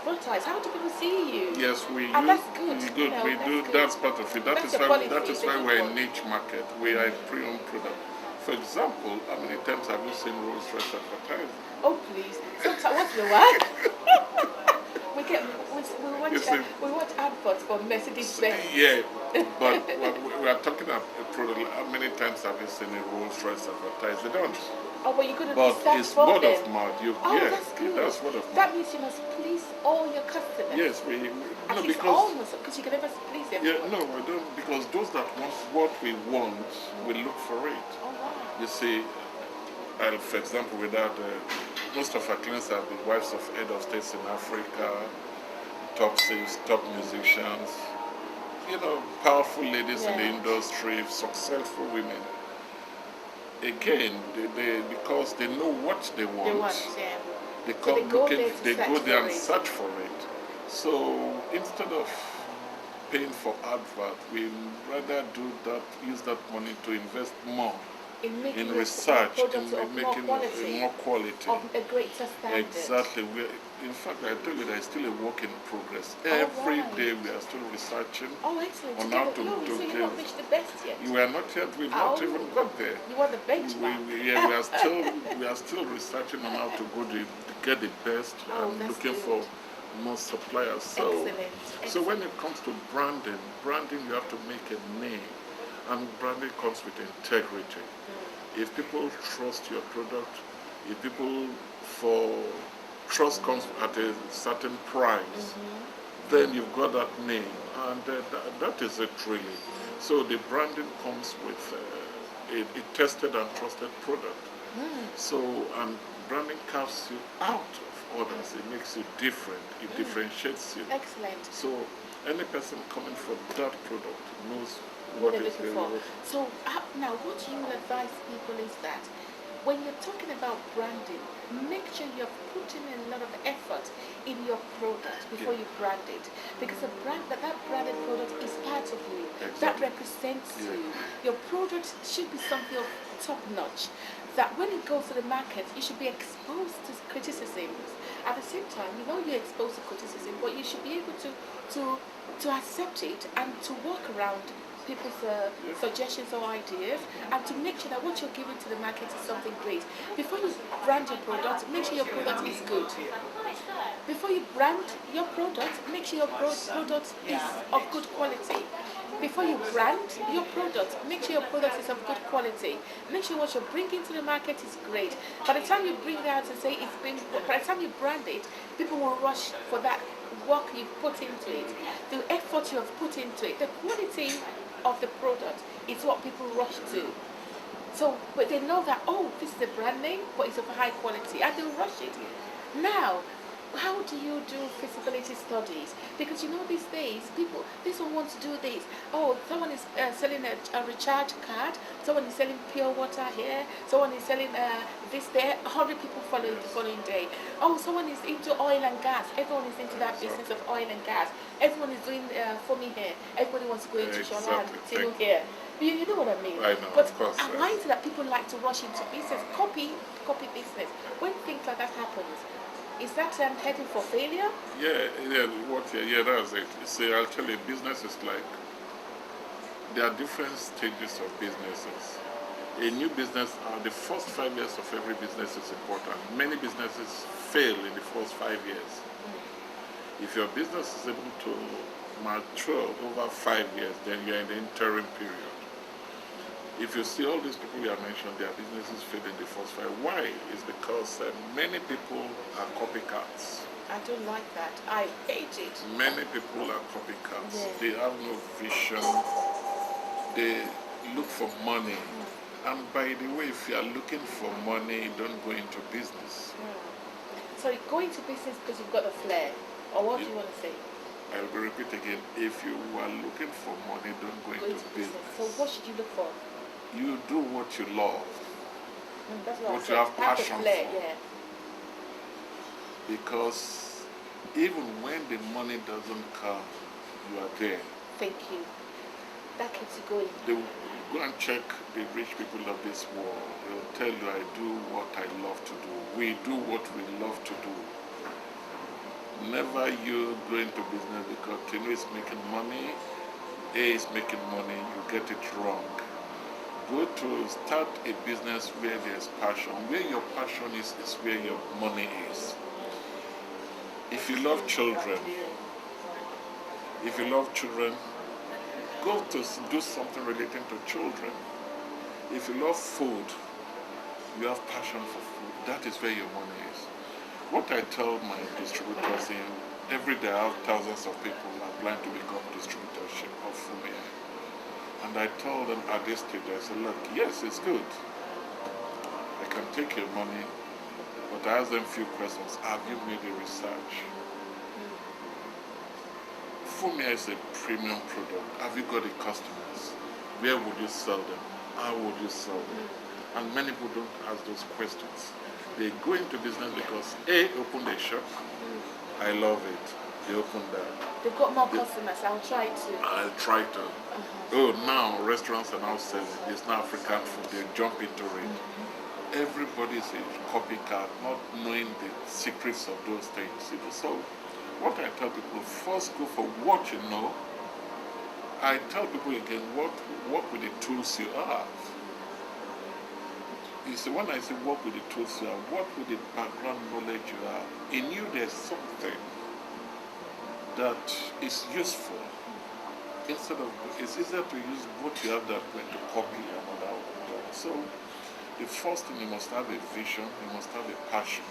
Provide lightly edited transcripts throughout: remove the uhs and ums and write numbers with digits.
advertise? How do people see you? Yes, we And use, that's good. we do, You know, we that's do. good. That's part of it. That's your policy, That is it's a why good we're a one. niche market. We are a premium product. For example, how many times have you seen Rolls Royce advertising? Oh please. Sometimes once in a while. we watch adverts for Mercedes Benz. Yeah, but we are talking about a product. How many times have you seen a Rolls Royce advertised? They don't. Oh, but you could But research it's for word them. of mouth. That's good. That's word of mouth. That means you must please all your customers. Yes, At least because almost, because you can never please everyone. no, we don't, because those that want what we want will look for it. Oh wow. You see, for example, without most of our clients are the wives of head of states in Africa, top sales, top musicians, powerful ladies in the industry, successful women. Again, because they know what they want. They go there and search for it. So instead of paying for advert, we rather use that money to invest more in research, in making more quality, of a greater standard. Exactly. In fact, I tell you, there is still a work in progress. Every day we are still researching excellent. on how to so you've not reached the best yet. You are not yet. We've not even got there. You want the benchmark. We are still researching on how to get the best and looking for more suppliers. So when it comes to branding you have to make a name, and branding comes with integrity. If people trust your product, if people trust comes at a certain price, then you've got that name, and that is it really. So the branding comes with a tested and trusted product. So, and branding carves you out of others. It makes you different. It differentiates you. Excellent. So any person coming from that product knows what they're looking for. So now what you will advise people is that when you're talking about branding, make sure you're putting in a lot of effort in your product before you brand it. Because that branded product is part of you. Exactly. That represents you. Your product should be something of top notch. That when it goes to the market, you should be exposed to criticisms. At the same time, you're exposed to criticism, but you should be able to accept it and to work around people's suggestions or ideas, and to make sure that what you're giving to the market is something great. Before you brand your product, make sure your product is good. Before you brand your product, make sure your product is of good quality. Before you brand your product, make sure your product is of good quality. Make sure what you're bringing to the market is great. By the time you bring it out and say by the time you brand it, people will rush for that work you've put into it, the effort you have put into it, the quality of the product is what people rush to. So, but they know that, this is a brand name, but it's of high quality, and they'll rush it. Now, how do you do feasibility studies? Because these days, this one wants to do this. Someone is selling a recharge card, someone is selling pure water here, someone is selling this there, 100 people following the following day. Someone is into oil and gas, everyone is into that business of oil and gas. Everyone is doing foamy here, everybody wants to go into Shola and Tinu here. You know what I mean? I know, but of course. Why is it that people like to rush into business, copy business? When things like that happens, is that heading for failure? That's it. See, I'll tell you, business is like, there are different stages of businesses. A new business, the first 5 years of every business is important. Many businesses fail in the first 5 years. If your business is able to mature over 5 years, then you're in the interim period. If you see all these people you have mentioned, their businesses fail in the first 5. Why? It's because many people are copycats. I don't like that. I hate it. Many people are copycats. Yeah. They have no vision. They look for money. And by the way, if you are looking for money, don't go into business. So go into business because you've got a flair. Or what do you want to say? I will repeat again. If you are looking for money, don't go into business. So what should you look for? You do what you love. That's what you have passion for. Yeah. Because even when the money doesn't come, you are there. Thank you. That keeps you going. They will go and check the rich people of this world. They will tell you, I do what I love to do. We do what we love to do. Never you go into business because Tinu is making money, A is making money, you get it wrong. Go to start a business where there's passion. Where your passion is where your money is. If you love children, go to do something relating to children. If you love food, you have passion for food. That is where your money is. What I tell my distributors every day I have thousands of people applying to become distributorship of food. And I tell them at this stage, I say, look, yes, it's good. I can take your money, but I ask them a few questions. Have you made a research? Fumia is a premium product. Have you got the customers? Where would you sell them? How would you sell them? And many people don't ask those questions. They go into business because A, open a shop. I love it. They open that. They've got more customers. I'll try to. Oh, now restaurants are now selling. It's now African food. They jump into it. Everybody is a copycat, not knowing the secrets of those things. So, what I tell people, first go for what you know. I tell people again, work with the tools you have. You see, when I say work with the tools you have, work with the background knowledge you have. In you, there's something that is useful. It's easier to use what you have than to copy another one. So, the first thing, you must have a vision, you must have a passion.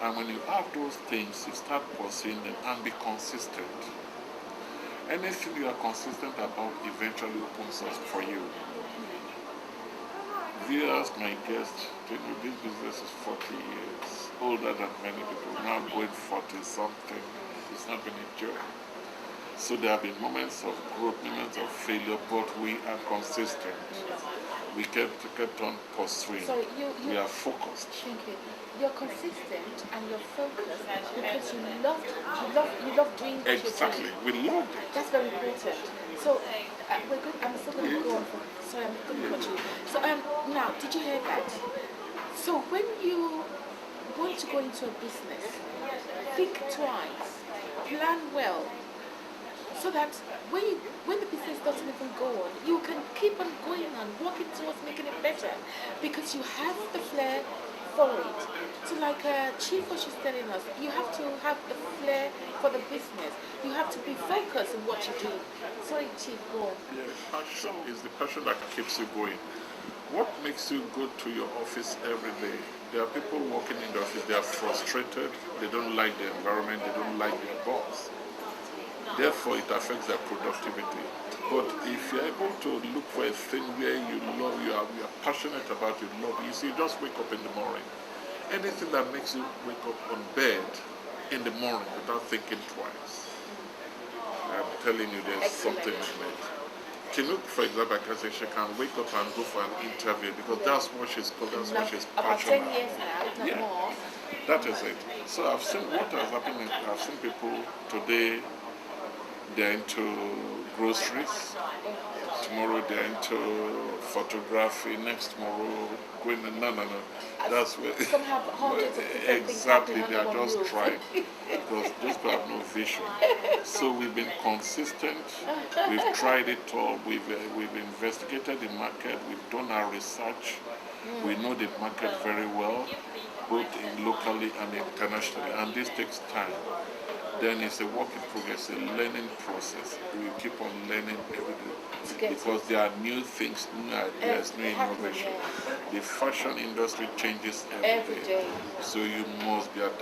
And when you have those things, you start pursuing them and be consistent. Anything you are consistent about eventually opens up for you. If you ask my guest, this business is 40 years, older than many people, now going 40 something. It's not been a joke. So there have been moments of growth, moments of failure, but we are consistent. We kept on pursuing. So we are focused. Thank you. You're consistent and you're focused because you love doing what exactly. you're doing. We love it. That's very important. So we're good. I'm still going to go on. Sorry, I'm going to cut you. So now, did you hear that? So when you want to go into a business, think twice, plan well, so that when the business doesn't even go on, you can keep on going on, working towards making it better, because you have the flair for it. So like Chief was just telling us, you have to have the flair for the business. You have to be focused on what you do. Sorry, Chief, go on. Yeah, passion is the passion that keeps you going. What makes you go to your office every day? There are people working in the office, they are frustrated, they don't like the environment, they don't like their boss. Therefore, it affects their productivity. But if you're able to look for a thing where you love, you are passionate about, you love, you see, you just wake up in the morning. Anything that makes you wake up on bed in the morning without thinking twice, I'm telling you, there's something in it. Tinu, for example, I can say she can wake up and go for an interview because that's what she's called, that's what she's passionate about 10 years now, if not more. That is it. So I've seen what has happened. I've seen people today, they're into groceries. Tomorrow they're into photography. Next tomorrow going no. That's where some have hundreds of exactly they are just trying because those people have no vision. So we've been consistent. We've tried it all. We've investigated the market. We've done our research. We know the market very well, both locally and internationally, and this takes time. Then it's a work in progress, a learning process. We keep on learning every day because there are new things, new ideas, new innovation. The fashion industry changes every day. So you must be adaptable.